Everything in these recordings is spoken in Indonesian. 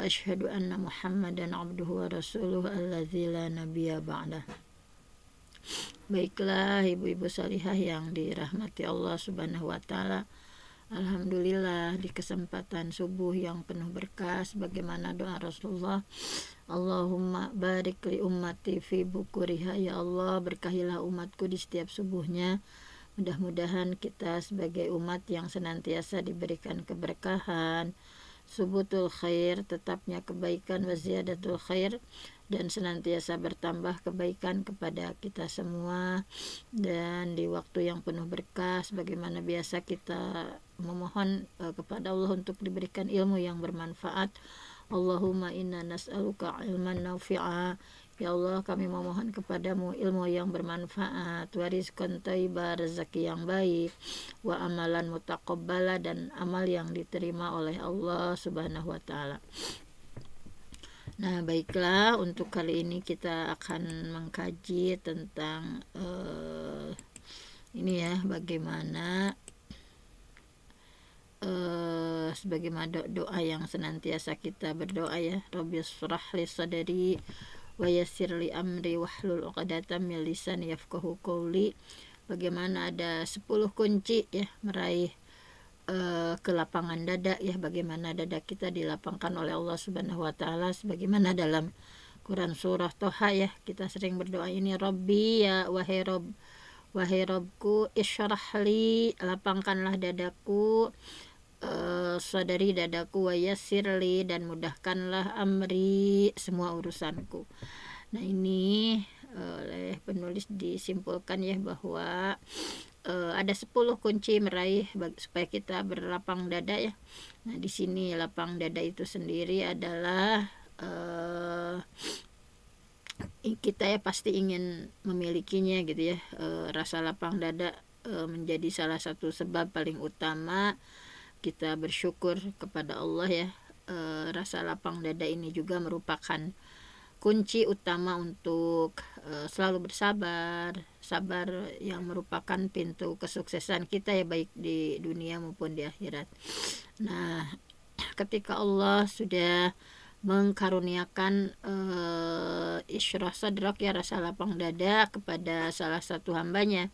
asyhadu anna Muhammadan abduhu wa rasuluhu allazi la nabiyya ba'dah. Baiklah ibu-ibu salihah yang dirahmati Allah Subhanahu wa taala. Alhamdulillah di kesempatan subuh yang penuh berkah sebagaimana doa Rasulullah, Allahumma barik li ummati fi bukuriha, ya Allah berkahilah umatku di setiap subuhnya. Mudah-mudahan kita sebagai umat yang senantiasa diberikan keberkahan, subutul khair, tetapnya kebaikan, wa ziyadatul khair, dan senantiasa bertambah kebaikan kepada kita semua. Dan di waktu yang penuh berkah sebagaimana biasa kita memohon kepada Allah untuk diberikan ilmu yang bermanfaat. Allahumma inna nas'aluka ilman nafi'a, ya Allah kami memohon kepadamu ilmu yang bermanfaat, wa rizqan thayyiba, rezeki yang baik, wa amalan mutaqabbala, dan amal yang diterima oleh Allah Subhanahu wa taala. Nah, baiklah, untuk kali ini kita akan mengkaji tentang ini ya, bagaimana sebagaimana doa yang senantiasa kita berdoa ya, Rabbi shrah li sadri wa yassir li amri wahlul 'uqdatam min lisani yafqahu qawli. Bagaimana ada 10 kunci ya meraih ke lapangan dada ya, bagaimana dada kita dilapangkan oleh Allah Subhanahu wa taala sebagaimana dalam Quran surah Toha ya, kita sering berdoa ini, Rabbi ya wahai Robku, isyrahli, lapangkanlah dadaku, sadari dadaku, wa yassirli, dan mudahkanlah amri, semua urusanku. Nah ini oleh penulis disimpulkan ya bahwa ada 10 kunci meraih supaya kita berlapang dada ya. Nah di sini lapang dada itu sendiri adalah kita ya pasti ingin memilikinya gitu ya. Rasa lapang dada menjadi salah satu sebab paling utama kita bersyukur kepada Allah ya. Rasa lapang dada ini juga merupakan kunci utama untuk selalu bersabar, sabar yang merupakan pintu kesuksesan kita ya, baik di dunia maupun di akhirat. Nah, ketika Allah sudah mengkaruniakan isyrah sadrak ya, rasa lapang dada kepada salah satu hambanya,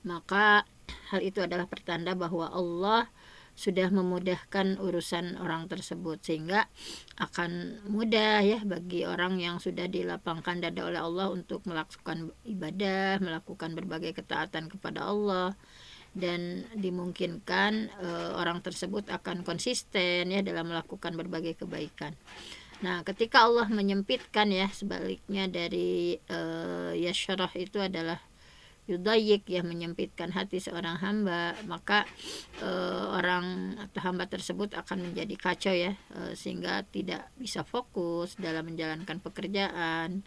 maka hal itu adalah pertanda bahwa Allah sudah memudahkan urusan orang tersebut, sehingga akan mudah ya bagi orang yang sudah dilapangkan dada oleh Allah untuk melakukan ibadah, melakukan berbagai ketaatan kepada Allah, dan dimungkinkan orang tersebut akan konsisten ya dalam melakukan berbagai kebaikan. Nah, ketika Allah menyempitkan ya, sebaliknya dari yashrah itu adalah yudayyik ya, menyempitkan hati seorang hamba, maka orang atau hamba tersebut akan menjadi kacau ya, sehingga tidak bisa fokus dalam menjalankan pekerjaan,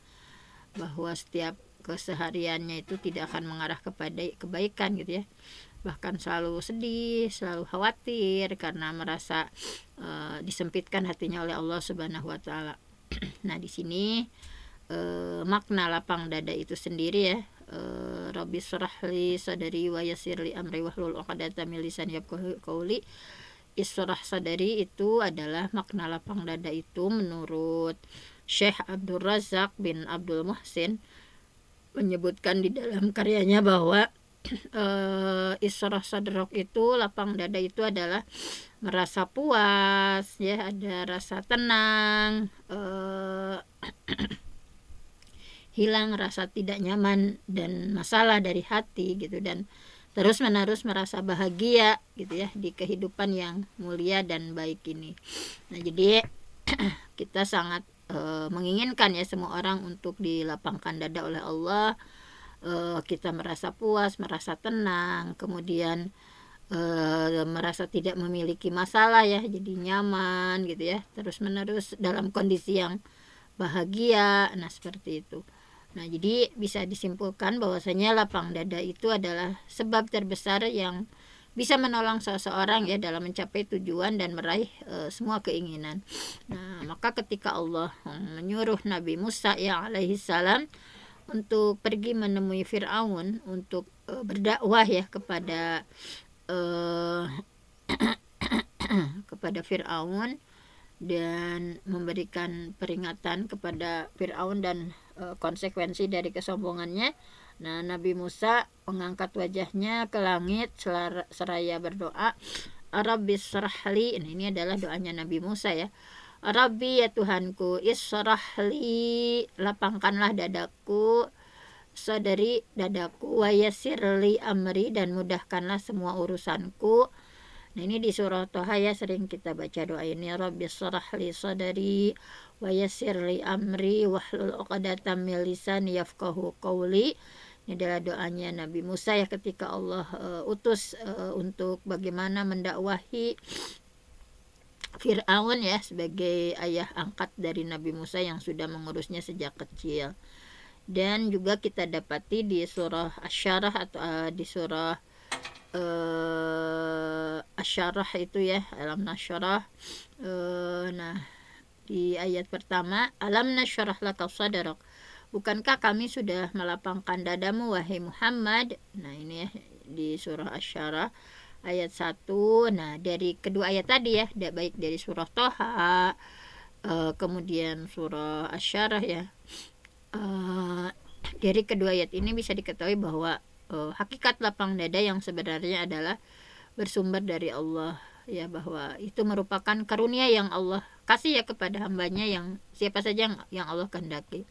bahwa setiap kesehariannya itu tidak akan mengarah kepada kebaikan gitu ya, bahkan selalu sedih, selalu khawatir karena merasa disempitkan hatinya oleh Allah Subhanahu wa taala. Nah, di sini makna lapang dada itu sendiri ya, Rabbi shrahli sadri wa yassirli amri wahlul 'uqdatam min lisani yafqahu qawli. Isyrah sadri itu adalah makna lapang dada itu menurut Syekh Abdul Razak bin Abdul Muhsin, menyebutkan di dalam karyanya bahwa isyrah sadrak itu, lapang dada itu adalah merasa puas ya, ada rasa tenang, hilang rasa tidak nyaman dan masalah dari hati gitu, dan terus menerus merasa bahagia gitu ya di kehidupan yang mulia dan baik ini. Nah jadi kita sangat menginginkan ya semua orang untuk dilapangkan dada oleh Allah, kita merasa puas, merasa tenang, kemudian merasa tidak memiliki masalah ya, jadi nyaman gitu ya, terus menerus dalam kondisi yang bahagia. Nah seperti itu. Nah jadi bisa disimpulkan bahwasanya lapang dada itu adalah sebab terbesar yang bisa menolong seseorang ya dalam mencapai tujuan dan meraih semua keinginan. Nah maka ketika Allah menyuruh Nabi Musa ya alaihi salam untuk pergi menemui Fir'aun untuk berdakwah ya kepada kepada Fir'aun, dan memberikan peringatan kepada Fir'aun dan konsekuensi dari kesombongannya. Nah, Nabi Musa mengangkat wajahnya ke langit seraya berdoa, Rabbi syrahli. Nah, ini adalah doanya Nabi Musa ya. Rabbi ya Tuhanku, israhli, lapangkanlah dadaku, sadari dadaku, wa yassirli amri, dan mudahkanlah semua urusanku. Nah, ini di surah Toha ya, sering kita baca doa ini, Rabbi syrahli sadari wa yassirli amri wahlul 'uqdatam min lisani yafqahu qawli. Ini adalah doanya Nabi Musa ya, ketika Allah utus untuk bagaimana mendakwahi Fir'aun ya, sebagai ayah angkat dari Nabi Musa yang sudah mengurusnya sejak kecil. Dan juga kita dapati di surah Asy-Syarah atau di surah Asy-Syarah itu ya, Alam Nasyrah. Nah, di ayat pertama, Alam nasyrah laka sadrak, bukankah kami sudah melapangkan dadamu wahai Muhammad. Nah, ini ya di surah Asy-Syarah ayat 1. Nah, dari kedua ayat tadi ya, baik dari surah Toha, kemudian surah Asy-Syarah ya, dari kedua ayat ini bisa diketahui bahwa hakikat lapang dada yang sebenarnya adalah bersumber dari Allah ya, bahwa itu merupakan karunia yang Allah kasih ya kepada hambanya, yang siapa saja yang Allah kehendaki.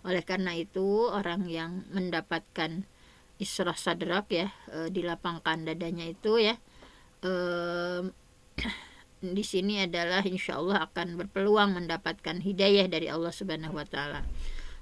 Oleh karena itu, orang yang mendapatkan Isra sadrak ya, dilapangkan dadanya itu ya, di sini adalah insya Allah akan berpeluang mendapatkan hidayah dari Allah Subhanahu wa Ta'ala.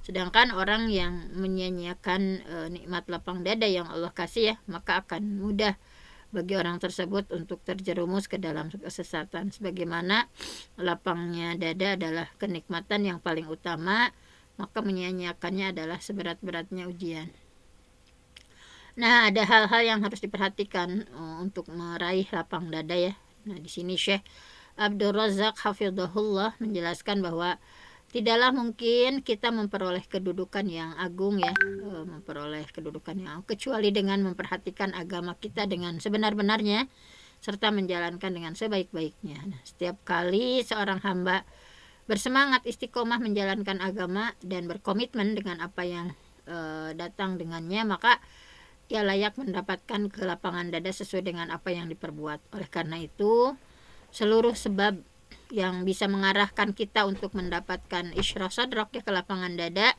Sedangkan orang yang menyia-nyiakan nikmat lapang dada yang Allah kasih ya, maka akan mudah bagi orang tersebut untuk terjerumus ke dalam kesesatan. Sebagaimana lapangnya dada adalah kenikmatan yang paling utama, maka menyia-nyiakannya adalah seberat-beratnya ujian. Nah, ada hal-hal yang harus diperhatikan untuk meraih lapang dada ya. Nah, di sini Syekh Abdul Razak hafizahullah menjelaskan bahwa tidaklah mungkin kita memperoleh kedudukan yang agung ya, memperoleh kedudukan yang agung, kecuali dengan memperhatikan agama kita dengan sebenar-benarnya serta menjalankan dengan sebaik-baiknya. Nah, setiap kali seorang hamba bersemangat istiqomah menjalankan agama dan berkomitmen dengan apa yang datang dengannya, maka ia layak mendapatkan kelapangan dada sesuai dengan apa yang diperbuat. Oleh karena itu, seluruh sebab yang bisa mengarahkan kita untuk mendapatkan Isra sadrak ya, kelapangan dada,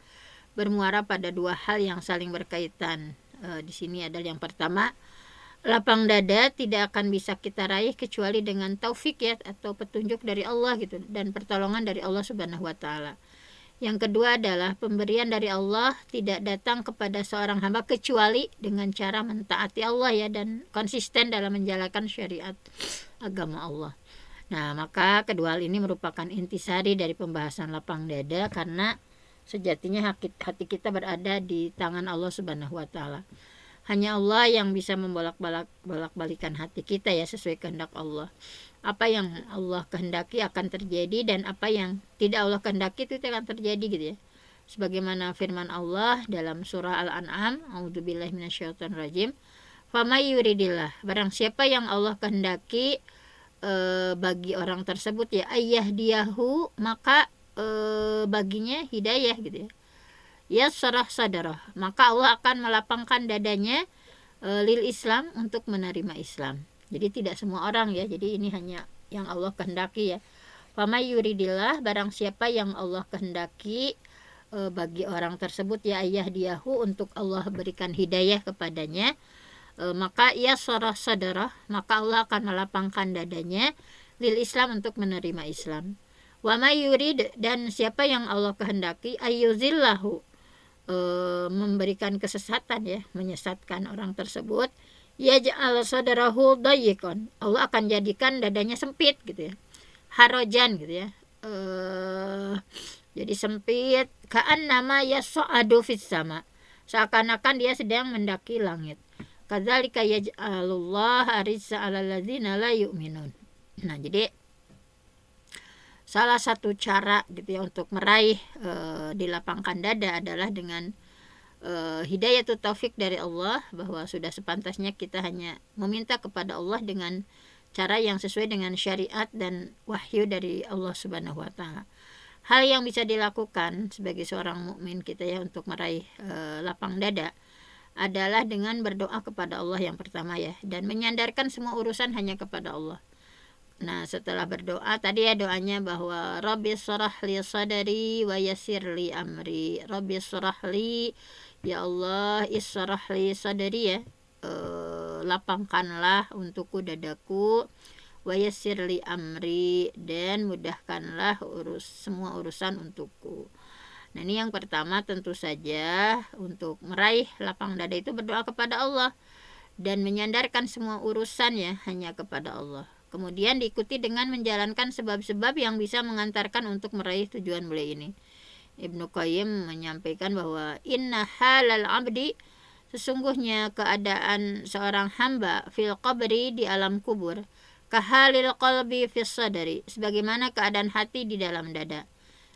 bermuara pada dua hal yang saling berkaitan. Di sini adalah yang pertama, lapang dada tidak akan bisa kita raih kecuali dengan taufik ya, atau petunjuk dari Allah gitu, dan pertolongan dari Allah Subhanahu wa Ta'ala. Yang kedua adalah pemberian dari Allah tidak datang kepada seorang hamba kecuali dengan cara mentaati Allah ya, dan konsisten dalam menjalankan syariat agama Allah. Nah, maka kedua hal ini merupakan intisari dari pembahasan lapang dada, karena sejatinya hati kita berada di tangan Allah Subhanahu wa Ta'ala. Hanya Allah yang bisa membolak-balikan hati kita ya, sesuai kehendak Allah. Apa yang Allah kehendaki akan terjadi, dan apa yang tidak Allah kehendaki itu akan terjadi gitu ya. Sebagaimana firman Allah dalam surah Al-An'am, A'udzubillahi minasyaitonirrajim, "Famay yuridillah", barang siapa yang Allah kehendaki bagi orang tersebut ya, ayyahdiyahu, maka baginya hidayah gitu ya. Ya sarah sadarah, maka Allah akan melapangkan dadanya lil Islam, untuk menerima Islam. Jadi tidak semua orang ya, jadi ini hanya yang Allah kehendaki ya. Famay yuridillah, barang siapa yang Allah kehendaki bagi orang tersebut ya, ayyahdiyahu, untuk Allah berikan hidayah kepadanya, maka ya sarah sadarah, maka Allah akan melapangkan dadanya lil Islam, untuk menerima Islam. Wa may yurid, dan siapa yang Allah kehendaki ayyuzillahu, memberikan kesesatan ya, menyesatkan orang tersebut, yaj'al sadrahu dayyqan, Allah akan jadikan dadanya sempit gitu ya, harajan gitu ya, jadi sempit, ka'annama yas'adu fis sama, seakan-akan dia sedang mendaki langit. Kadzalika yaj'alullah arizza 'alal ladzina la yu'minun. Nah, jadi salah satu cara gitu ya untuk meraih dilapangkan dada adalah dengan hidayah atau taufik dari Allah, bahwa sudah sepantasnya kita hanya meminta kepada Allah dengan cara yang sesuai dengan syariat dan wahyu dari Allah Subhanahu wa taala. Hal yang bisa dilakukan sebagai seorang mukmin kita ya untuk meraih lapang dada adalah dengan berdoa kepada Allah yang pertama ya, dan menyandarkan semua urusan hanya kepada Allah. Nah, setelah berdoa tadi ya doanya bahwa Rabbi syrah li sadri wa yassir li amri. Rabbi syrah li, ya Allah, israh li sadri ya. Lapangkanlah untukku dadaku, wa yassir li amri, dan mudahkanlah semua urusan untukku. Nah, ini yang pertama, tentu saja untuk meraih lapang dada itu berdoa kepada Allah dan menyandarkan semua urusan ya hanya kepada Allah. Kemudian diikuti dengan menjalankan sebab-sebab yang bisa mengantarkan untuk meraih tujuan mulia ini. Ibnu Qayyim menyampaikan bahwa inna halal abdi, sesungguhnya keadaan seorang hamba fil qabri, di alam kubur, kahalil qalbi fis sadari, sebagaimana keadaan hati di dalam dada.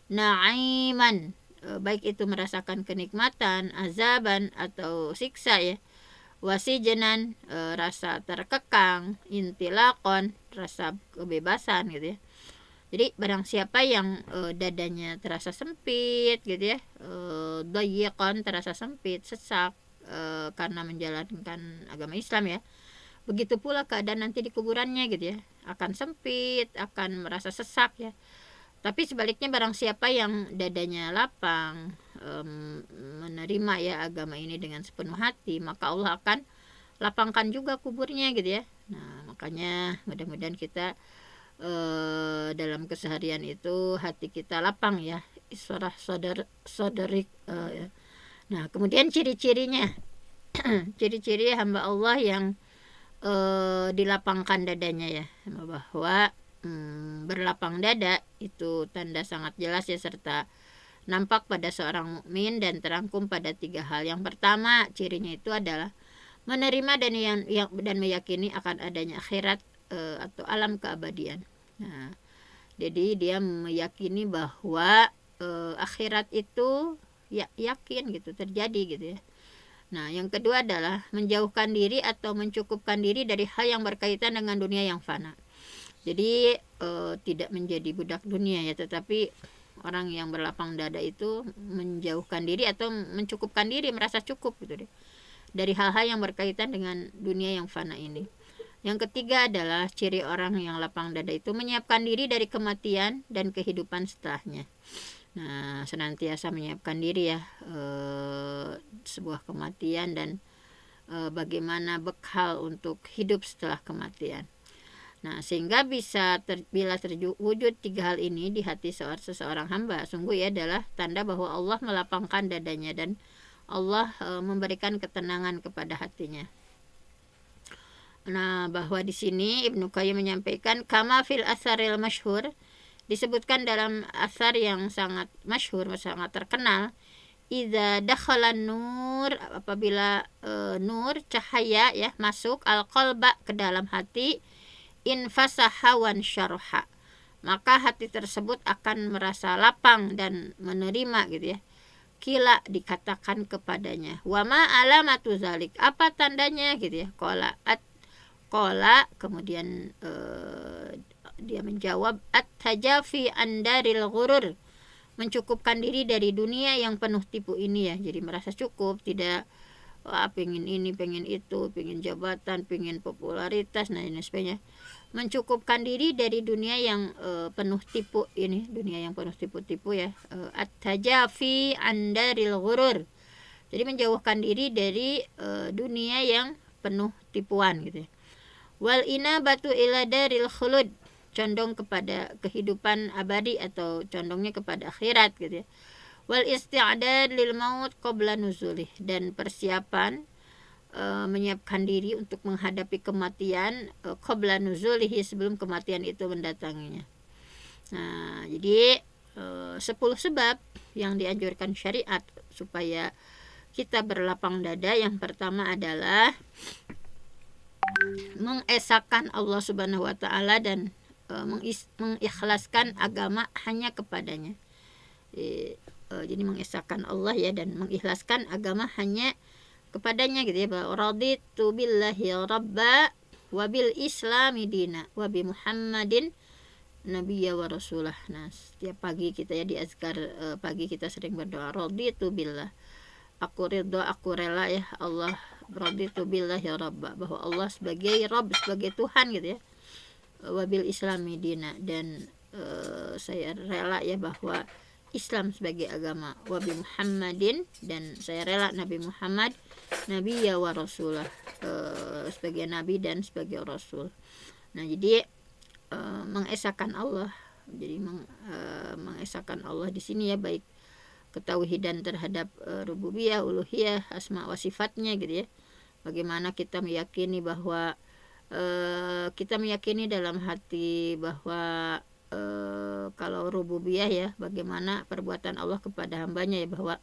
Na'iman, baik itu merasakan kenikmatan, azaban atau siksa ya. Wasijenan, rasa terkekang, intilakon, rasa kebebasan gitu ya. Jadi barang siapa yang dadanya terasa sempit gitu ya, dayyqan, terasa sempit, sesak karena menjalankan agama Islam ya, begitu pula keadaan nanti di kuburannya gitu ya, akan sempit, akan merasa sesak ya. Tapi sebaliknya barang siapa yang dadanya lapang, menerima ya agama ini dengan sepenuh hati, maka Allah akan lapangkan juga kuburnya gitu ya. Nah, makanya mudah-mudahan kita dalam keseharian itu hati kita lapang ya, isyrah sodarik ya. Nah, kemudian ciri-cirinya ciri-ciri hamba Allah yang dilapangkan dadanya ya, bahwa berlapang dada itu tanda sangat jelas ya, serta nampak pada seorang mukmin dan terangkum pada 3 hal. Yang pertama, cirinya itu adalah menerima dan meyakini akan adanya akhirat atau alam keabadian. Nah, jadi dia meyakini bahwa akhirat itu yakin gitu, terjadi gitu ya. Nah, yang kedua adalah menjauhkan diri atau mencukupkan diri dari hal yang berkaitan dengan dunia yang fana. Jadi tidak menjadi budak dunia ya, tetapi orang yang berlapang dada itu menjauhkan diri atau mencukupkan diri, merasa cukup gitu deh, dari hal-hal yang berkaitan dengan dunia yang fana ini. Yang ketiga adalah ciri orang yang lapang dada itu menyiapkan diri dari kematian dan kehidupan setelahnya. Nah, senantiasa menyiapkan diri ya, sebuah kematian dan bagaimana bekal untuk hidup setelah kematian. Nah, sehingga bila terwujud 3 hal ini di hati seseorang hamba, sungguh ya adalah tanda bahwa Allah melapangkan dadanya dan Allah memberikan ketenangan kepada hatinya. Nah, bahwa di sini Ibnu Qayyim menyampaikan kama fil asaril masyhur, disebutkan dalam asar yang sangat masyhur, sangat terkenal, idza dakhalan nur, apabila nur, cahaya ya, masuk al-qalba, ke dalam hati, infasaha wan syarha, maka hati tersebut akan merasa lapang dan menerima gitu ya. Kila, dikatakan kepadanya, wama alamatu zalik, apa tandanya gitu ya. Qala, kemudian dia menjawab, at-tajafi andaril ghurur, mencukupkan diri dari dunia yang penuh tipu ini ya. Jadi merasa cukup, tidak pengen ini, pengen itu, pengen jabatan, pengen popularitas, nah ini sebagainya. Mencukupkan diri dari dunia yang penuh tipu ini, dunia yang penuh tipu-tipu ya. At-tajafi andaril ghurur, jadi menjauhkan diri dari dunia yang penuh tipuan gitu ya. Wal inabatu ila daril khulud, condong kepada kehidupan abadi atau condongnya kepada akhirat gitu ya. Wal isti'dad lil maut qabla nuzulih, dan persiapan menyiapkan diri untuk menghadapi kematian qabla nuzulihi, sebelum kematian itu mendatanginya. Nah, jadi 10 sebab yang dianjurkan syariat supaya kita berlapang dada. Yang pertama adalah mengesahkan Allah Subhanahu wa taala dan mengikhlaskan agama hanya kepadanya. Jadi mengesahkan Allah ya, dan mengikhlaskan agama hanya kepadanya gitu ya. Raditu billahi rabba wabil islami dina wabi Muhammadin nabiyya wa rasulah. Nah, setiap pagi kita ya di azkar pagi kita sering berdoa, raditu billah, aku ridho, aku rela ya Allah, raditu billah ya Rabb, bahwa Allah sebagai Rabb, sebagai Tuhan gitu ya, wabil islami dina, dan saya rela ya bahwa Islam sebagai agama, wabi Muhammadin, dan saya rela Nabi Muhammad nabi ya wa rasulah, sebagai nabi dan sebagai rasul. Nah, jadi mengesahkan Allah, jadi mengesahkan Allah di sini ya, baik ketauhidan terhadap rububiyah, uluhiyah, asma wa sifatnya gitu ya. Bagaimana kita meyakini bahwa kita meyakini dalam hati bahwa kalau rububiyah ya, bagaimana perbuatan Allah kepada hambanya ya, bahwa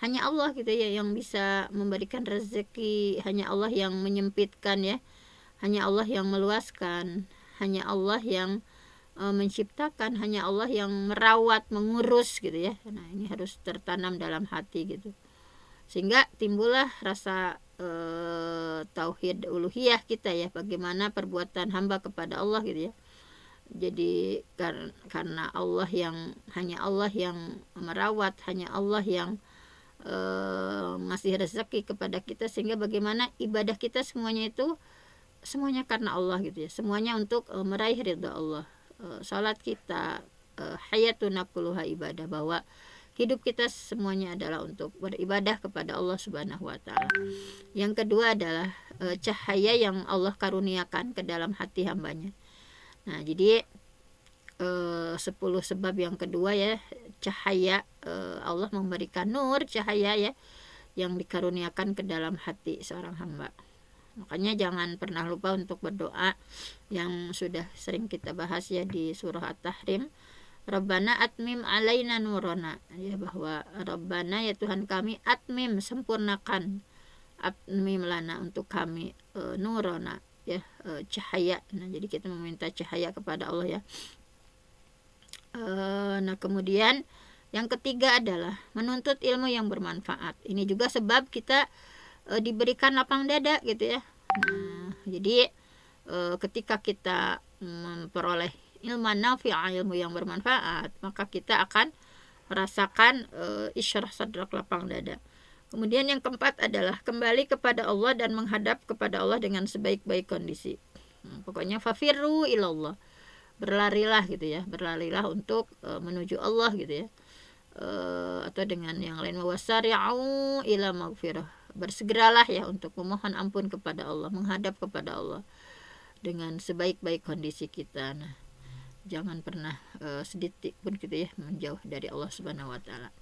hanya Allah gitu ya yang bisa memberikan rezeki, hanya Allah yang menyempitkan ya, hanya Allah yang meluaskan, hanya Allah yang menciptakan, hanya Allah yang merawat, mengurus gitu ya. Nah, ini harus tertanam dalam hati gitu, sehingga timbullah rasa tauhid uluhiyah kita ya, bagaimana perbuatan hamba kepada Allah gitu ya. Jadi karena Allah yang, hanya Allah yang merawat, hanya Allah yang ngasih rezeki kepada kita, sehingga bagaimana ibadah kita semuanya itu semuanya karena Allah gitu ya, semuanya untuk meraih ridha Allah. Salat kita, hayatuna kulluha ibadah, bahwa hidup kita semuanya adalah untuk beribadah kepada Allah Subhanahu wa taala. Yang kedua adalah cahaya yang Allah karuniakan ke dalam hati hambanya. Nah, jadi 10 sebab yang kedua ya, cahaya, Allah memberikan nur, cahaya ya, yang dikaruniakan ke dalam hati seorang hamba. Makanya jangan pernah lupa untuk berdoa yang sudah sering kita bahas ya di surah At-Tahrim, Rabbana atmim alaina nurana, ya, bahwa Rabbana ya Tuhan kami, atmim sempurnakan, atmim lana untuk kami, nurana ya, cahaya. Nah, jadi kita meminta cahaya kepada Allah ya. Nah, kemudian yang ketiga adalah menuntut ilmu yang bermanfaat. Ini juga sebab kita diberikan lapang dada gitu ya. Nah, jadi ketika kita memperoleh ilmu nafi'ah, ilmu yang bermanfaat, maka kita akan merasakan isyarah sadrak, lapang dada. Kemudian yang keempat adalah kembali kepada Allah dan menghadap kepada Allah dengan sebaik-baik kondisi. Pokoknya fafirru ilallah, berlarilah gitu ya, berlarilah untuk menuju Allah gitu ya. Atau dengan yang lain, wasari'u ila maghfirah, bersegeralah ya untuk memohon ampun kepada Allah, menghadap kepada Allah dengan sebaik-baik kondisi kita. Nah, jangan pernah sedikit pun gitu ya menjauh dari Allah Subhanahu wa taala.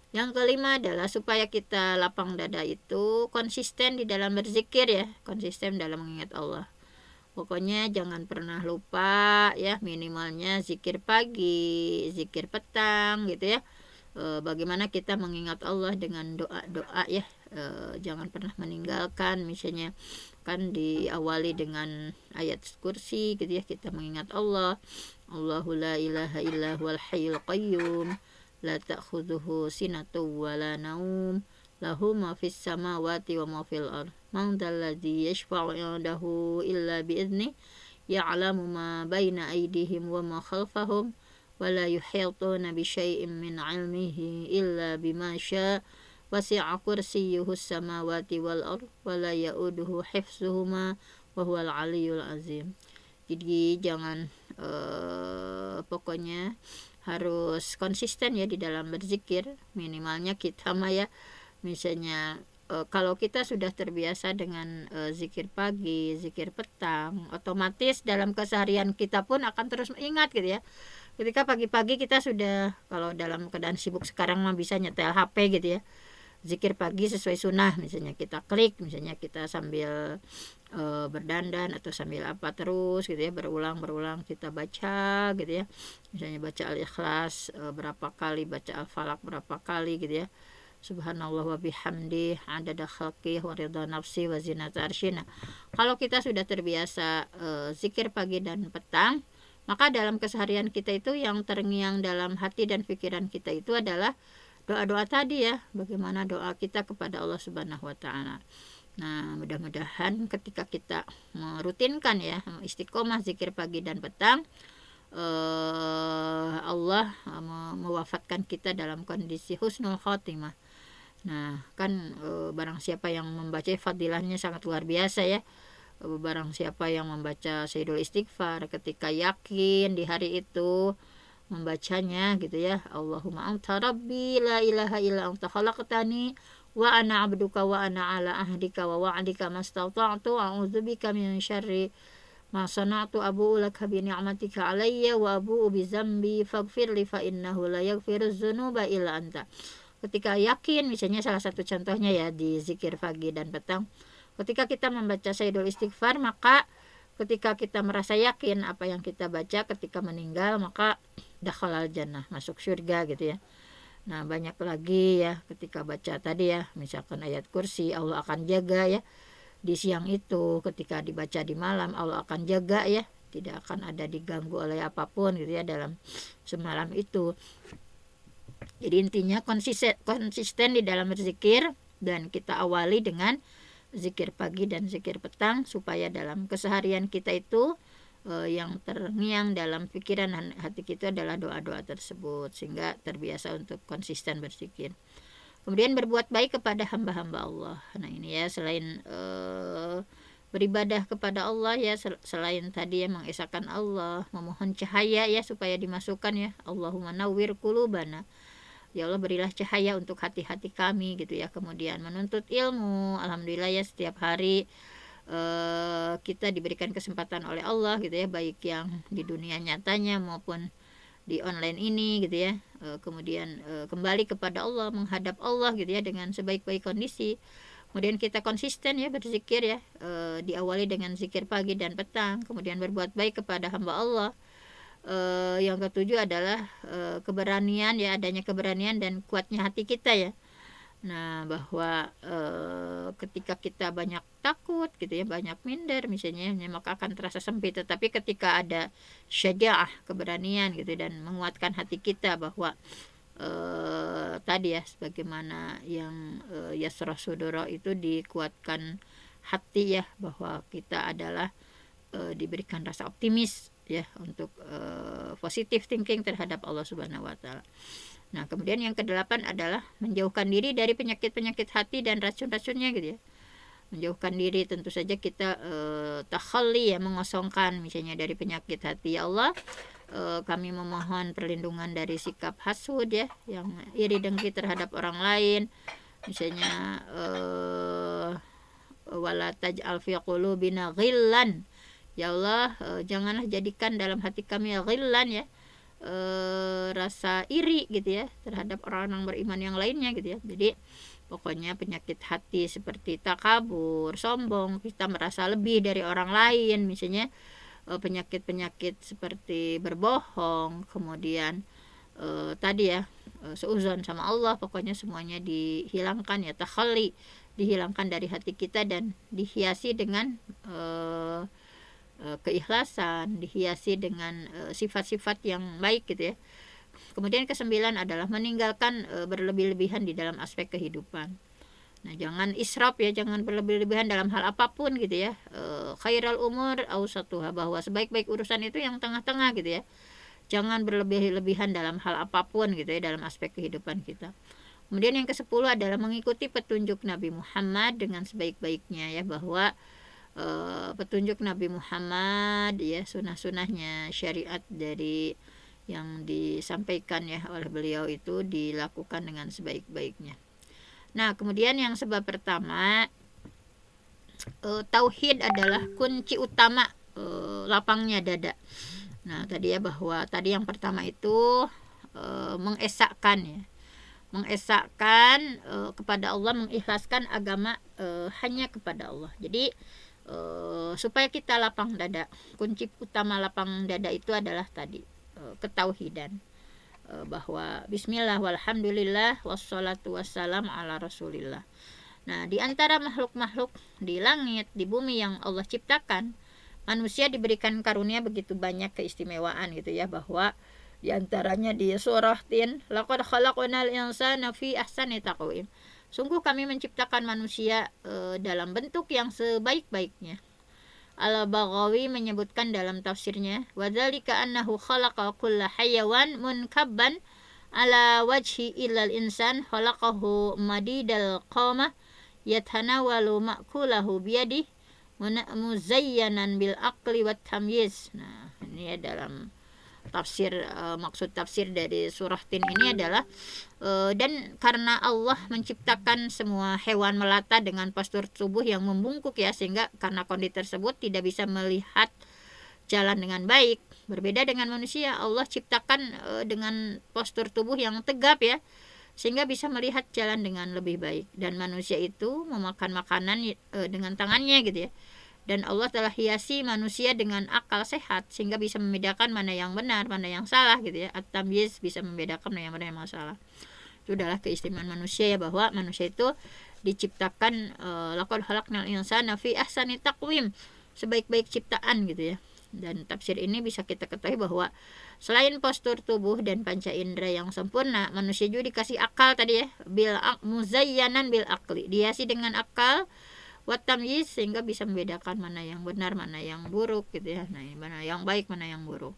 Yang kelima adalah supaya kita lapang dada itu konsisten di dalam berzikir ya, konsisten dalam mengingat Allah. Pokoknya jangan pernah lupa ya, minimalnya zikir pagi, zikir petang gitu ya. Bagaimana kita mengingat Allah dengan doa-doa ya, jangan pernah meninggalkan, misalnya kan diawali dengan ayat kursi gitu ya, kita mengingat Allah, Allahu la ilaha illa huwal hayyul qayyum la ta'khudhuhu sinatun wa la naum lahu ma fis samawati wa ma fil ardh man dzalladzi yashfa'u 'indahu illa bi'idznihi ya'lamu ma baina aydihim wa ma khalfahum wala yuhituna bi syai'in min 'ilmihi illa bima syaa wasi'a kursiyyuhu samawati wal ardh wala ya'uduhu hifdzuhuma wa huwal 'aliyyul 'azim. Jadi jangan pokoknya harus konsisten ya di dalam berzikir. Minimalnya kita mah ya, misalnya kalau kita sudah terbiasa dengan zikir pagi, zikir petang, otomatis dalam keseharian kita pun akan terus ingat gitu ya. Ketika pagi-pagi kita sudah, kalau dalam keadaan sibuk sekarang mah bisa nyetel HP gitu ya, zikir pagi sesuai sunnah, misalnya kita klik, misalnya kita sambil berdandan atau sambil apa terus gitu ya, berulang-berulang kita baca gitu ya, misalnya baca Al-Ikhlas berapa kali, baca Al-Falaq berapa kali gitu ya, Subhanallah wa bihamdi adada khalqih wa ridha nafsi wa zinata arsyina. Kalau kita sudah terbiasa zikir pagi dan petang, maka dalam keseharian kita itu yang terngiang dalam hati dan pikiran kita itu adalah doa-doa tadi ya, bagaimana doa kita kepada Allah Subhanahu wa taala. Nah, mudah-mudahan ketika kita merutinkan ya istiqomah zikir pagi dan petang, Allah mewafatkan kita dalam kondisi husnul khotimah. Nah, kan barang siapa yang membaca, fadilahnya sangat luar biasa ya. Barang siapa yang membaca Sayyidul Istighfar ketika yakin di hari itu membacanya gitu ya, Allahumma anta rabbi la ilaha illa anta khalaqtani wa ana abduka wa ana ala ahdika wa wa'dika mastata'tu a'udzubika min syarri ma sana'tu abu'u laka bi ni'matika alayya wa abu'u bi dzambi faghfir li fa innahu la yaghfiruz dzunuba illa anta. Ketika yakin, misalnya salah satu contohnya ya di zikir pagi dan petang, ketika kita membaca Sayyidul Istighfar, maka ketika kita merasa yakin apa yang kita baca ketika meninggal, maka dakhalal jannah, masuk surga gitu ya. Nah, banyak lagi ya ketika baca tadi ya, misalkan ayat kursi, Allah akan jaga ya di siang itu. Ketika dibaca di malam, Allah akan jaga ya, tidak akan ada diganggu oleh apapun gitu ya dalam semalam itu. Jadi intinya konsisten di dalam berzikir, dan kita awali dengan zikir pagi dan zikir petang supaya dalam keseharian kita itu yang terngiang dalam pikiran dan hati kita adalah doa-doa tersebut, sehingga terbiasa untuk konsisten berzikir. Kemudian berbuat baik kepada hamba-hamba Allah. Nah ini ya, selain beribadah kepada Allah ya, selain tadi ya mengesahkan Allah, memohon cahaya ya supaya dimasukkan ya, Allahumma nawwir qulubana, ya Allah berilah cahaya untuk hati-hati kami gitu ya. Kemudian menuntut ilmu, alhamdulillah ya setiap hari kita diberikan kesempatan oleh Allah gitu ya, baik yang di dunia nyatanya maupun di online ini gitu ya. Kemudian kembali kepada Allah, menghadap Allah gitu ya dengan sebaik-baik kondisi. Kemudian kita konsisten ya berzikir ya, diawali dengan zikir pagi dan petang. Kemudian berbuat baik kepada hamba Allah. Yang ketujuh adalah keberanian ya, adanya keberanian dan kuatnya hati kita ya. Nah, bahwa ketika kita banyak takut gitu ya, banyak minder misalnya, maka akan terasa sempit. Tetapi ketika ada syaja'ah, keberanian gitu, dan menguatkan hati kita bahwa tadi ya, sebagaimana yang yasrah sudoro itu dikuatkan hati ya, bahwa kita adalah diberikan rasa optimis ya untuk positive thinking terhadap Allah Subhanahu wa taala. Nah, kemudian yang kedelapan adalah menjauhkan diri dari penyakit-penyakit hati dan racun-racunnya gitu ya. Menjauhkan diri, tentu saja kita takhalli ya, mengosongkan misalnya dari penyakit hati. Ya Allah, kami memohon perlindungan dari sikap hasud ya, yang iri dengki terhadap orang lain. Misalnya wala taj'al fi qulubina ghillan. Ya Allah, janganlah jadikan dalam hati kami ghillan ya, rasa iri gitu ya terhadap orang-orang beriman yang lainnya gitu ya. Jadi pokoknya penyakit hati seperti takabur, sombong, kita merasa lebih dari orang lain misalnya, penyakit-penyakit seperti berbohong, kemudian tadi ya seuzon sama Allah, pokoknya semuanya dihilangkan ya, takhalli, dihilangkan dari hati kita dan dihiasi dengan keikhlasan, dihiasi dengan sifat-sifat yang baik gitu ya. Kemudian kesembilan adalah meninggalkan berlebih-lebihan di dalam aspek kehidupan. Nah, jangan israf ya, jangan berlebih-lebihan dalam hal apapun gitu ya. Khairal umur awsatuha, bahwa sebaik-baik urusan itu yang tengah-tengah gitu ya. Jangan berlebih-lebihan dalam hal apapun gitu ya, dalam aspek kehidupan kita. Kemudian yang ke-10 adalah mengikuti petunjuk Nabi Muhammad dengan sebaik-baiknya ya, bahwa petunjuk Nabi Muhammad ya, sunnah-sunnahnya, syariat dari yang disampaikan ya oleh beliau itu dilakukan dengan sebaik-baiknya. Nah, kemudian yang sebab pertama, tauhid adalah kunci utama lapangnya dada. Nah, tadi ya, bahwa tadi yang pertama itu mengesahkan ya, mengesahkan kepada Allah, mengikhlaskan agama hanya kepada Allah. Jadi supaya kita lapang dada, kunci utama lapang dada itu adalah tadi ketauhidan, bahwa bismillah walhamdulillah wassalatu wassalam ala rasulillah. Nah, di antara makhluk-makhluk di langit, di bumi yang Allah ciptakan, manusia diberikan karunia begitu banyak keistimewaan gitu ya, bahwa di antaranya di surah Tin, laqad khalaqnal insana fi ahsani taqwim. Sungguh kami menciptakan manusia dalam bentuk yang sebaik-baiknya. Al-Baghawi menyebutkan dalam tafsirnya, wadzalika annahu khalaqa kulla hayawan munkabban ala wajhi illal insan khalaqahu madidal qamah yatanawalu ma'kulahu biyadih muzayyanan bil aqli wat tamyiz. Nah, ini ya dalam tafsir maksud tafsir dari surah Tin ini adalah dan karena Allah menciptakan semua hewan melata dengan postur tubuh yang membungkuk ya, sehingga karena kondisi tersebut tidak bisa melihat jalan dengan baik. Berbeda dengan manusia, Allah ciptakan dengan postur tubuh yang tegap ya, sehingga bisa melihat jalan dengan lebih baik. Dan manusia itu memakan makanan dengan tangannya gitu ya. Dan Allah telah hiasi manusia dengan akal sehat sehingga bisa membedakan mana yang benar, mana yang salah gitu ya. At-tamyiz, bisa membedakan mana yang benar, mana yang salah. Itu adalah keistimewaan manusia ya, bahwa manusia itu diciptakan laqad khalaqnal insana fi ahsani taqwim, sebaik-baik ciptaan gitu ya. Dan tafsir ini bisa kita ketahui bahwa selain postur tubuh dan panca indera yang sempurna, manusia juga dikasih akal tadi ya, muzayyanan bil aqli, dihiasi dengan akal, wat tamyiz, sehingga bisa membedakan mana yang benar, mana yang buruk gitu ya. Nah, mana yang baik, mana yang buruk.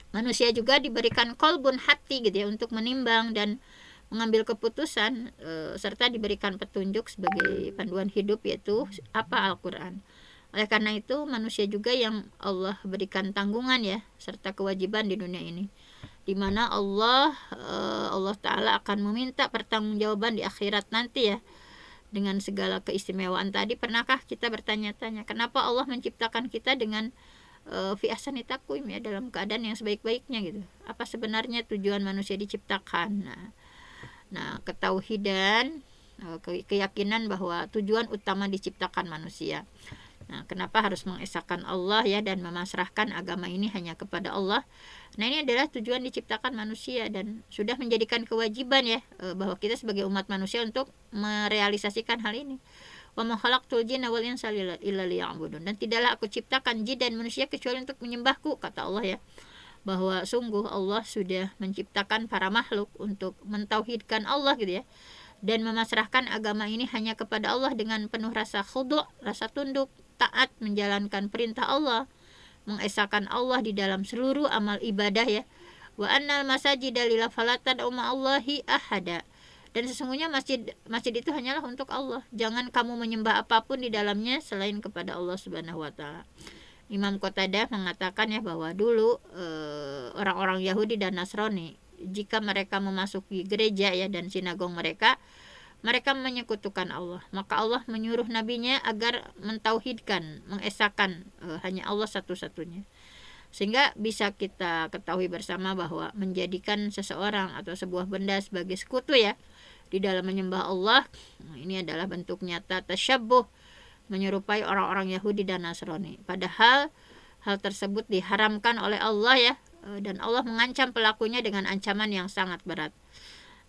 Manusia juga diberikan kolbun hati gitu ya, untuk menimbang dan mengambil keputusan, serta diberikan petunjuk sebagai panduan hidup, yaitu apa? Al-Quran. Oleh karena itu manusia juga yang Allah berikan tanggungan ya, serta kewajiban di dunia ini, di mana Allah Ta'ala akan meminta pertanggungjawaban di akhirat nanti ya, dengan segala keistimewaan tadi. Pernahkah kita bertanya-tanya kenapa Allah menciptakan kita dengan fi ahsani taqwim ya, dalam keadaan yang sebaik-baiknya gitu? Apa sebenarnya tujuan manusia diciptakan? Nah, ketauhidan, keyakinan bahwa tujuan utama diciptakan manusia. Nah, kenapa harus mengesahkan Allah ya, dan memasrahkan agama ini hanya kepada Allah? Nah, ini adalah tujuan diciptakan manusia dan sudah menjadikan kewajiban ya, bahwa kita sebagai umat manusia untuk merealisasikan hal ini. Wa ma khalaqtul jinna wal insa illa liya'budun, dan tidaklah aku ciptakan jin dan manusia kecuali untuk menyembahku, kata Allah ya, bahwa sungguh Allah sudah menciptakan para makhluk untuk mentauhidkan Allah gitu ya, dan memasrahkan agama ini hanya kepada Allah dengan penuh rasa khudu', rasa tunduk, taat, menjalankan perintah Allah, mengesahkan Allah di dalam seluruh amal ibadah ya. Wa annal masajida lillahi fala tad'u ma'allahi ahada, dan sesungguhnya masjid itu hanyalah untuk Allah, jangan kamu menyembah apapun di dalamnya selain kepada Allah Subhanahu wa taala. Imam Qatadah mengatakan ya, bahwa dulu orang-orang Yahudi dan Nasrani, jika mereka memasuki gereja ya dan sinagog mereka menyekutukan Allah, maka Allah menyuruh nabinya agar mentauhidkan, mengesahkan hanya Allah satu-satunya. Sehingga bisa kita ketahui bersama bahwa menjadikan seseorang atau sebuah benda sebagai sekutu ya di dalam menyembah Allah, ini adalah bentuk nyata tasyabbuh, menyerupai orang-orang Yahudi dan Nasrani. Padahal hal tersebut diharamkan oleh Allah ya, dan Allah mengancam pelakunya dengan ancaman yang sangat berat.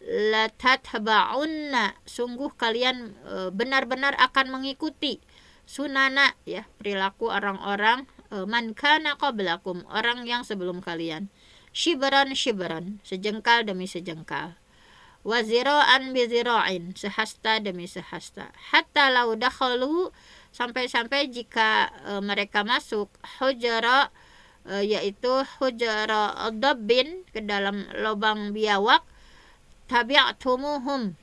La tatba'unna, sungguh kalian benar-benar akan mengikuti sunana ya, perilaku orang-orang man kana qablakum, orang yang sebelum kalian, shibran shibran, sejengkal demi sejengkal, wa zira'an bi zira'in, sehasta demi sehasta, hatta law dakhalu, sampai-sampai jika mereka masuk hujara, yaitu hujara dabbin, ke dalam lubang biawak, tabi'tumuhum,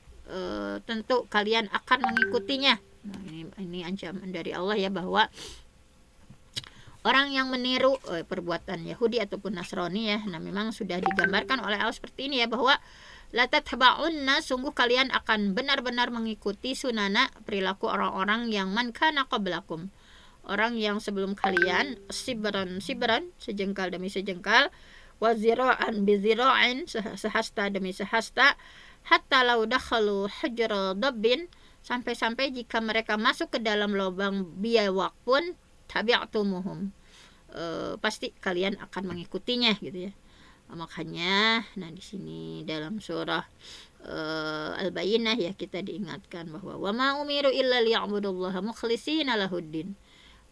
tentu kalian akan mengikutinya. Nah, ini ancaman dari Allah ya, bahwa orang yang meniru perbuatan Yahudi ataupun Nasrani ya, nah memang sudah digambarkan oleh Allah seperti ini ya, bahwa la tatba'unna, sungguh kalian akan benar-benar mengikuti sunana, perilaku orang-orang yang man kana qablakum, orang yang sebelum kalian, sibran sibran, sejengkal demi sejengkal, wa zira'an bi zira'in, sehasta demi sehasta, hatta law dakhalu hujra dabbin, sampai-sampai jika mereka masuk ke dalam lubang biawak pun, tabi'tumuhum, pasti kalian akan mengikutinya gitu ya. Makanya nah di sini dalam surah Al-Bayyinah ya, kita diingatkan bahwa wa ma umiru illa liya'budullaha mukhlishina lahuddin,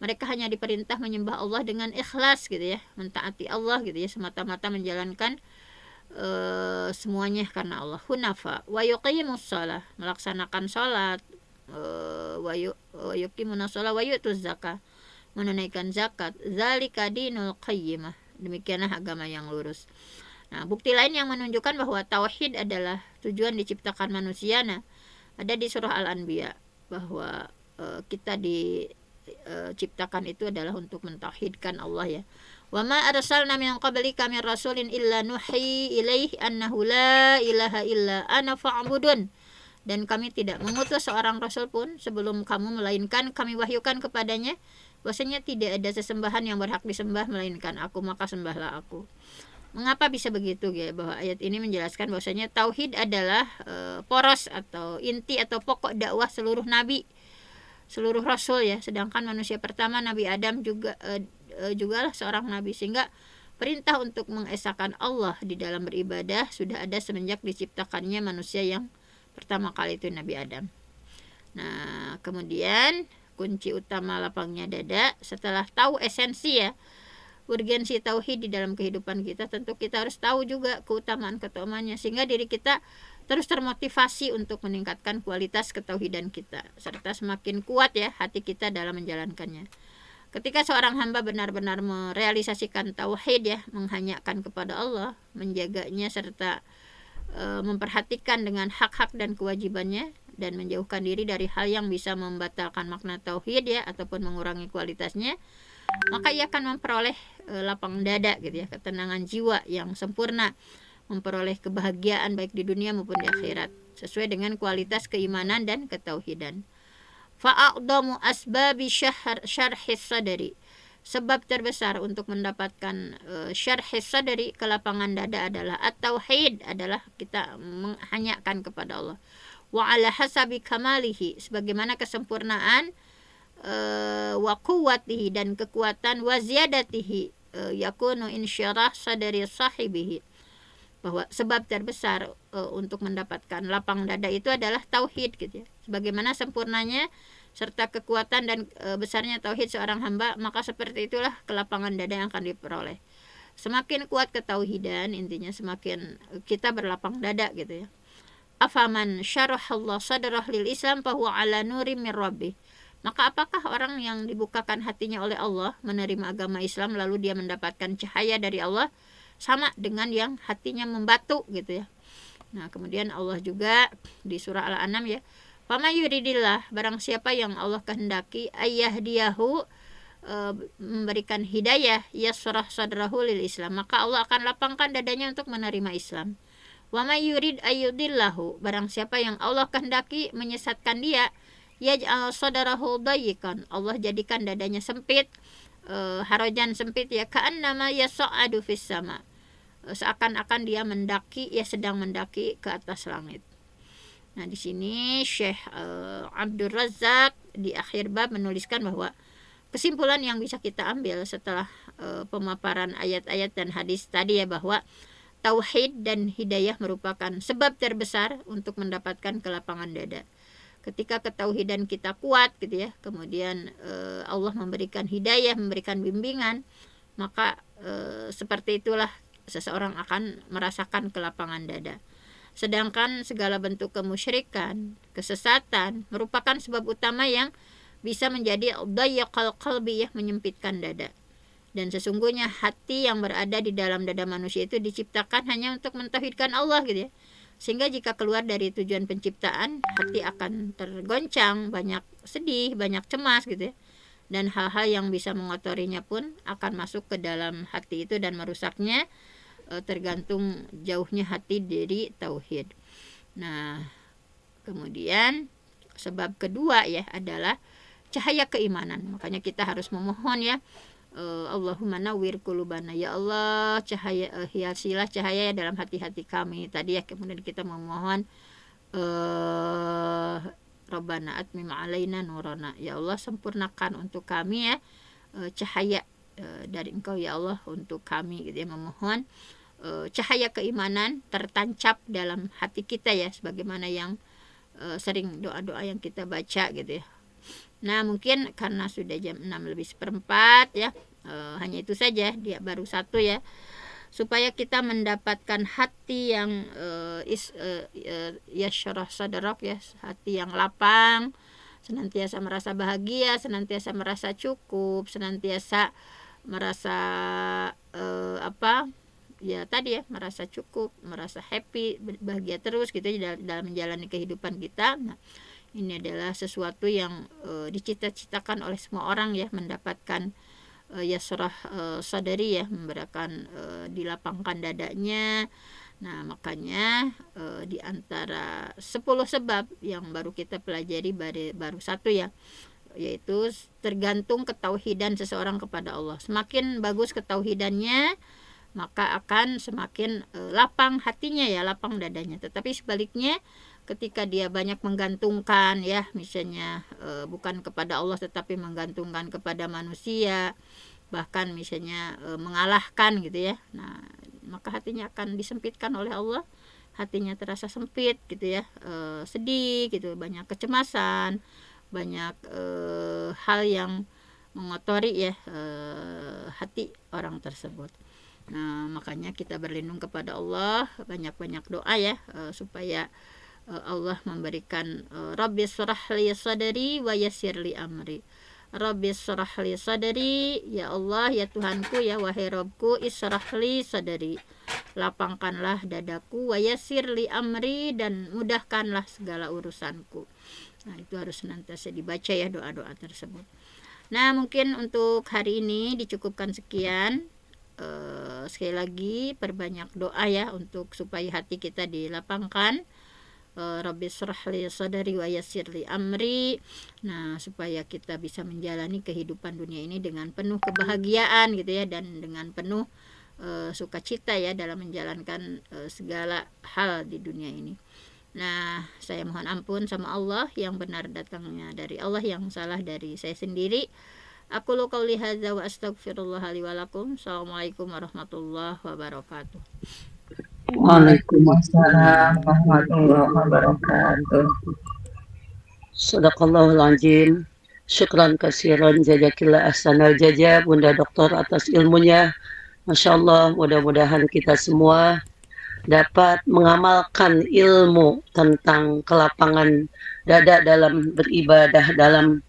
mereka hanya diperintah menyembah Allah dengan ikhlas gitu ya, mentaati Allah gitu ya, semata-mata menjalankan semuanya karena Allah. Hunafa wa yuqimus shalah, melaksanakan salat, wa yuqimunas shalah wa yutuz zakah, menunaikan zakat. Zalika dinul qayyimah, demikianlah agama yang lurus. Nah, bukti lain yang menunjukkan bahwa tauhid adalah tujuan diciptakan manusia, nah, ada di surah Al-Anbiya, bahwa kita diciptakan itu adalah untuk mentauhidkan Allah ya. Wa ma arsalna min qablika min rasulin illa nuhi ilaihi annahu la ilaha illa ana fa'budun. Dan kami tidak mengutus seorang rasul pun sebelum kamu, melainkan kami wahyukan kepadanya bahwasanya tidak ada sesembahan yang berhak disembah melainkan aku, maka sembahlah aku. Mengapa bisa begitu ya? Bahwa ayat ini menjelaskan bahwasanya tauhid adalah poros atau inti atau pokok dakwah seluruh nabi, seluruh rasul ya. Sedangkan manusia pertama Nabi Adam juga lah seorang nabi, sehingga perintah untuk mengesahkan Allah di dalam beribadah sudah ada semenjak diciptakannya manusia yang pertama kali, itu Nabi Adam. Nah, kemudian kunci utama lapangnya dada, setelah tahu esensi ya, urgensi tauhid di dalam kehidupan kita, tentu kita harus tahu juga keutamaan-keutamaannya, sehingga diri kita terus termotivasi untuk meningkatkan kualitas ketauhidan kita, serta semakin kuat ya hati kita dalam menjalankannya. Ketika seorang hamba benar-benar merealisasikan tauhid ya, menghanyakan kepada Allah, menjaganya serta memperhatikan dengan hak-hak dan kewajibannya, dan menjauhkan diri dari hal yang bisa membatalkan makna tauhid ya, ataupun mengurangi kualitasnya, maka ia akan memperoleh lapang dada gitu ya, ketenangan jiwa yang sempurna, memperoleh kebahagiaan baik di dunia maupun di akhirat, sesuai dengan kualitas keimanan dan ketauhidan. Fa'aqdamu asbabi syarhis sadari, sebab terbesar untuk mendapatkan syarhis sadari, kelapangan dada, adalah at-tauhid, adalah kita menghanyakan kepada Allah. Wa ala hasabi kamalihi, sebagaimana kesempurnaan wa quwwatihi, dan kekuatan, wa ziyadatihi yakunu insyarah sadari sahibihi, bahwa sebab terbesar untuk mendapatkan lapang dada itu adalah tauhid gitu ya. Sebagaimana sempurnanya serta kekuatan dan besarnya tauhid seorang hamba, maka seperti itulah kelapangan dada yang akan diperoleh. Semakin kuat ketauhidan, intinya semakin kita berlapang dada gitu ya. Afaman syarahallahu sadrah lil Islam fahuwa ala nurim mir rabbih. Maka apakah orang yang dibukakan hatinya oleh Allah menerima agama Islam lalu dia mendapatkan cahaya dari Allah, sama dengan yang hatinya membatu gitu ya. Nah, kemudian Allah juga di surah Al-An'am ya, "Fama yuridillah", barang siapa yang Allah kehendaki, ayyahdiyahu, memberikan hidayah, yasrah sadrahu lil Islam, maka Allah akan lapangkan dadanya untuk menerima Islam. Wa may yurid ayyudillahu, barang siapa yang Allah kehendaki menyesatkan dia, yaj'al sadrahu dayyikan, Allah jadikan dadanya sempit, harajan sempit ya, ka'annama yas'adu fis sama, seakan-akan dia mendaki, ya sedang mendaki ke atas langit. Nah, di sini Syekh Abdul Razak di akhir bab menuliskan bahwa kesimpulan yang bisa kita ambil setelah pemaparan ayat-ayat dan hadis tadi ya, bahwa tauhid dan hidayah merupakan sebab terbesar untuk mendapatkan kelapangan dada. Ketika ketauhidan kita kuat gitu ya, kemudian Allah memberikan hidayah, memberikan bimbingan, maka seperti itulah seseorang akan merasakan kelapangan dada. Sedangkan segala bentuk kemusyrikan, kesesatan merupakan sebab utama yang bisa menjadi dayyaqal qalbi ya, menyempitkan dada. Dan sesungguhnya hati yang berada di dalam dada manusia itu diciptakan hanya untuk mentauhidkan Allah gitu ya. Sehingga jika keluar dari tujuan penciptaan, hati akan tergoncang, banyak sedih, banyak cemas gitu ya. Dan hal-hal yang bisa mengotorinya pun akan masuk ke dalam hati itu dan merusaknya, tergantung jauhnya hati dari tauhid. Nah, kemudian sebab kedua ya adalah cahaya keimanan. Makanya kita harus memohon ya, Allahumma nawwir qulubana, ya Allah, cahaya, hiasilah cahaya dalam hati-hati kami. Tadi ya, kemudian kita memohon Rabbana atmim alaina nurana, ya Allah sempurnakan untuk kami ya cahaya dari Engkau ya Allah untuk kami gitu ya. Memohon cahaya keimanan tertancap dalam hati kita ya, sebagaimana yang sering doa-doa yang kita baca gitu ya. Nah, mungkin karena sudah jam 6 lebih seperempat ya, hanya itu saja, dia baru satu ya. supaya kita mendapatkan hati yang yashrah sadrak, ya, hati yang lapang, senantiasa merasa bahagia, senantiasa merasa cukup, senantiasa merasa ya tadi ya, merasa cukup, merasa happy, bahagia terus gitu dalam menjalani kehidupan kita. Nah, ini adalah sesuatu yang dicita-citakan oleh semua orang ya, mendapatkan yasrah sadari, ya, memberikan dilapangkan dadanya. Nah, makanya di antara 10 sebab yang baru kita pelajari baru satu ya, yaitu tergantung ketauhidan seseorang kepada Allah. Semakin bagus ketauhidannya, maka akan semakin lapang hatinya ya, lapang dadanya. Tetapi sebaliknya, ketika dia banyak menggantungkan ya, misalnya bukan kepada Allah tetapi menggantungkan kepada manusia, bahkan misalnya mengalahkan gitu ya, nah maka hatinya akan disempitkan oleh Allah, hatinya terasa sempit gitu ya, sedih gitu, banyak kecemasan, banyak hal yang mengotori ya hati orang tersebut. Nah, makanya kita berlindung kepada Allah, banyak-banyak doa ya, supaya Allah memberikan Rabbi shrah li sadri wa yassir li amri. Rabbi shrah li sadri, ya Allah, ya Tuhanku, ya wahai Rabbku, ishrah li sadri, lapangkanlah dadaku, wa yassir li amri, dan mudahkanlah segala urusanku. Nah, itu harus senantiasa dibaca ya doa-doa tersebut. Nah, mungkin untuk hari ini dicukupkan sekian. Sekali lagi perbanyak doa ya, untuk supaya hati kita dilapangkan. Rabbi shrah li sadri wa yassir li amri. Nah, supaya kita bisa menjalani kehidupan dunia ini dengan penuh kebahagiaan gitu ya, dan dengan penuh sukacita ya dalam menjalankan segala hal di dunia ini. Nah, saya mohon ampun sama Allah, yang benar datangnya dari Allah, yang salah dari saya sendiri. Aku qouli hadza wa astaghfirullah li wa lakum. Assalamualaikum warahmatullahi wabarakatuh. Waalaikumsalam warahmatullahi wabarakatuh. Shadaqallahul azim. Syukran kasiran, jazakillah ahsanal jaza Bunda Doktor atas ilmunya. Masya Allah, mudah-mudahan kita semua dapat mengamalkan ilmu tentang kelapangan dada dalam beribadah, dalam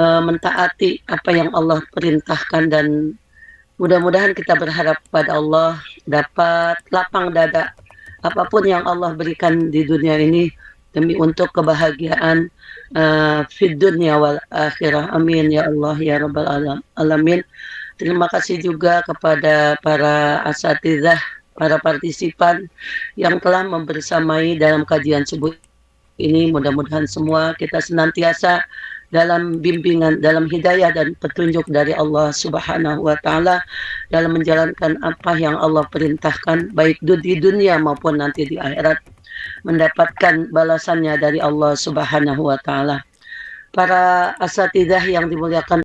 mentaati apa yang Allah perintahkan, dan mudah-mudahan kita berharap pada Allah dapat lapang dada apapun yang Allah berikan di dunia ini, demi untuk kebahagiaan fid dunya wal akhirah. Amin ya Allah ya rabbal alamin. Terima kasih juga kepada para asatidzah, para partisipan yang telah membersamai dalam kajian subuh ini. Mudah-mudahan semua kita senantiasa dalam bimbingan, dalam hidayah dan petunjuk dari Allah Subhanahu wa Ta'ala, dalam menjalankan apa yang Allah perintahkan, baik di dunia maupun nanti di akhirat, mendapatkan balasannya dari Allah Subhanahu wa Ta'ala. Para asatidzah yang dimuliakan